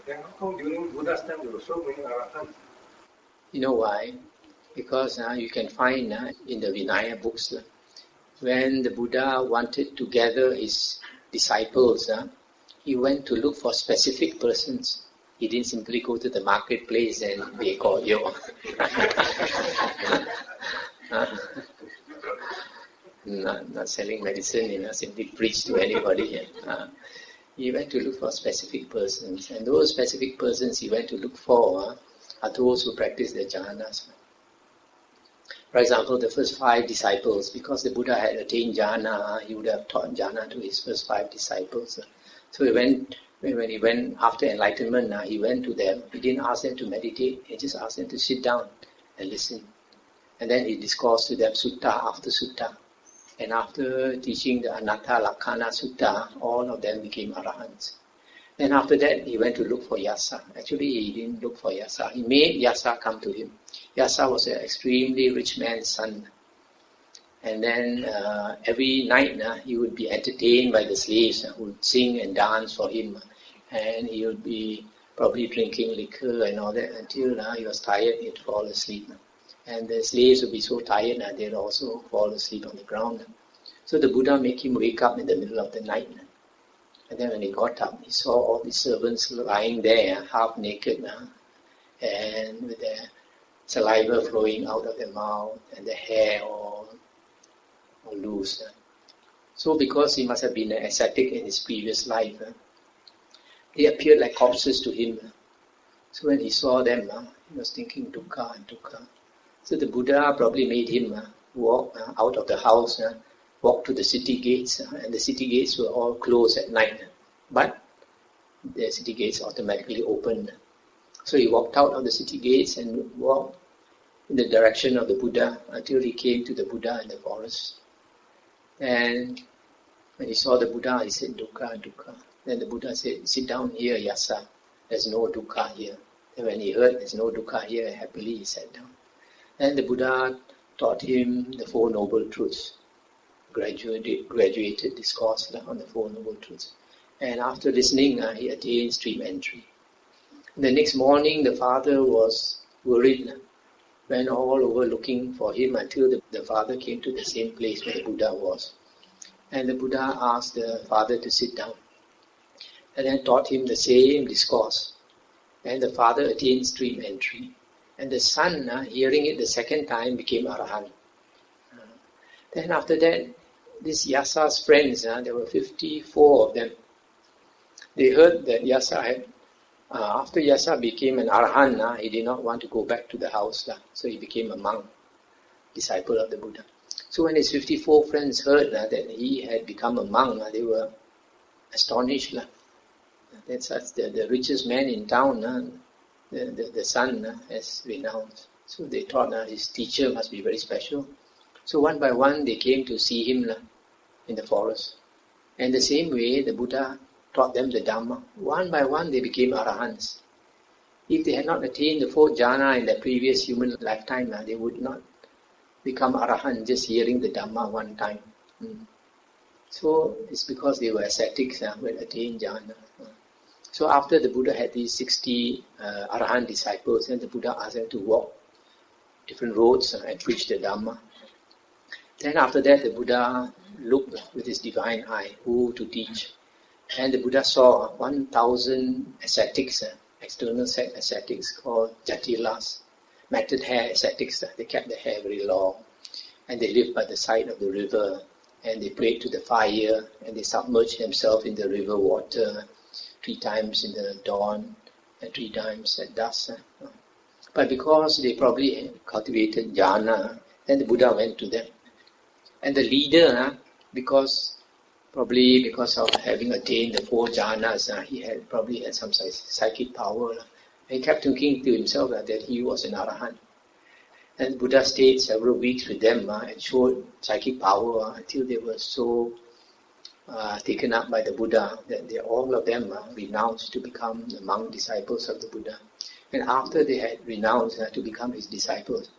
Then how come during Buddha's time there were so many Arahants? You know why? Because you can find in the Vinaya books, when the Buddha wanted to gather his disciples, he went to look for specific persons. He didn't simply go to the marketplace and they call you. Not selling medicine, simply preach to anybody. He went to look for specific persons, and those specific persons he went to look for are those who practice the jhanas. For example, the first 5 disciples, because the Buddha had attained jhana, he would have taught jhana to his first 5 disciples. So when he went after enlightenment, he went to them. He didn't ask them to meditate, he just asked them to sit down and listen. And then he discoursed to them sutta after sutta. And after teaching the Anatta Lakkhana Sutta, all of them became Arahants. Then after that, he went to look for Yasa. Actually, he didn't look for Yasa. He made Yasa come to him. Yasa was an extremely rich man's son. And then every night he would be entertained by the slaves who would sing and dance for him. And he would be probably drinking liquor and all that until he was tired, he'd fall asleep. And the slaves would be so tired they'd also fall asleep on the ground. So the Buddha made him wake up in the middle of the night. And then when he got up, he saw all the servants lying there, half naked, and with their saliva flowing out of their mouth, and the hair all loose. So because he must have been an ascetic in his previous life, they appeared like corpses to him. So when he saw them, he was thinking dukkha and dukkha. So the Buddha probably made him walk out of the house, walk to the city gates, and the city gates were all closed at night. But the city gates automatically opened. So he walked out of the city gates and walked in the direction of the Buddha until he came to the Buddha in the forest. And when he saw the Buddha, he said, dukkha, dukkha. Then the Buddha said, sit down here, Yasa. There's no dukkha here. And when he heard there's no dukkha here, happily he sat down. And the Buddha taught him the 4 Noble Truths, graduated discourse on the 4 Noble Truths. And after listening, he attained stream entry. The next morning, the father was worried, went all over looking for him until the father came to the same place where the Buddha was. And the Buddha asked the father to sit down and then taught him the same discourse. And the father attained stream entry. And the son, hearing it the second time, became Arahant. Then after that, this Yasa's friends, there were 54 of them. They heard that Yasa had, after Yasa became an Arahant, he did not want to go back to the house. So he became a monk, disciple of the Buddha. So when his 54 friends heard that he had become a monk, they were astonished. That's the richest man in town. The son has renounced. So they thought his teacher must be very special. So one by one they came to see him in the forest. And the same way the Buddha taught them the Dhamma. One by one they became Arahants. If they had not attained the 4 jhana in their previous human lifetime, they would not become Arahant just hearing the Dhamma one time. So it's because they were ascetics who had attained jhana. So after the Buddha had these 60 Arahant disciples, and the Buddha asked them to walk different roads and preach the Dhamma. Then after that, the Buddha looked with his divine eye who to teach. And the Buddha saw 1,000 ascetics, external ascetics called Jatilas, matted hair ascetics. They kept their hair very long. And they lived by the side of the river. And they prayed to the fire. And they submerged themselves in the river water 3 times in the dawn and 3 times at dusk. But because they probably cultivated jhana, then the Buddha went to them. And the leader, because of having attained the 4 jhanas, he probably had some psychic power. He kept thinking to himself that he was an Arahant. And Buddha stayed several weeks with them and showed psychic power until they were so taken up by the Buddha that all of them renounced to become the monk disciples of the Buddha. And after they had renounced to become his disciples,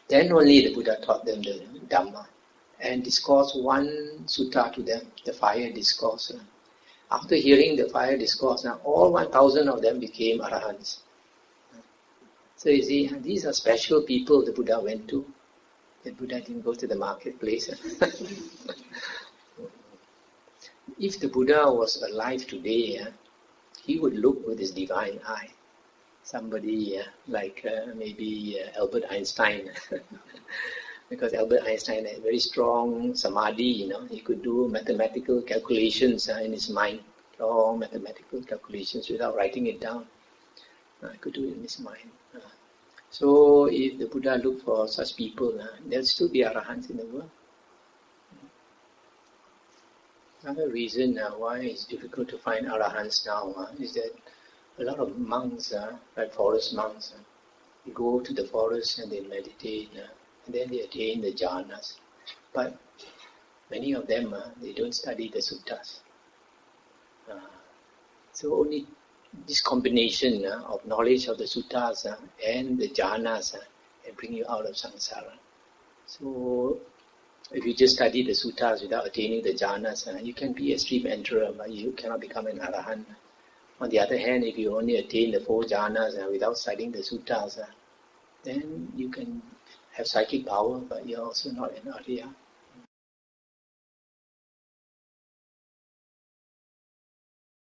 then only the Buddha taught them the Dhamma and discoursed 1 sutta to them, the fire discourse. After hearing the 5 discourse, now all 1,000 of them became Arahants. So you see, these are special people the Buddha went to. The Buddha didn't go to the marketplace. If the Buddha was alive today, he would look with his divine eye. Somebody like maybe Albert Einstein. Because Albert Einstein had very strong samadhi, he could do mathematical calculations in his mind, long mathematical calculations without writing it down. He could do it in his mind. So if the Buddha looked for such people, there'll still be Arahants in the world. Another reason why it's difficult to find Arahants now is that a lot of monks, like forest monks, go to the forest and they meditate, and then they attain the jhanas. But many of them, they don't study the suttas. So only this combination of knowledge of the suttas and the jhanas can bring you out of samsara. So if you just study the suttas without attaining the jhanas, you can be a stream enterer, but you cannot become an arahant. On the other hand, if you only attain the 4 jhanas without studying the suttas, then you can have psychic power, but you're also not an arya.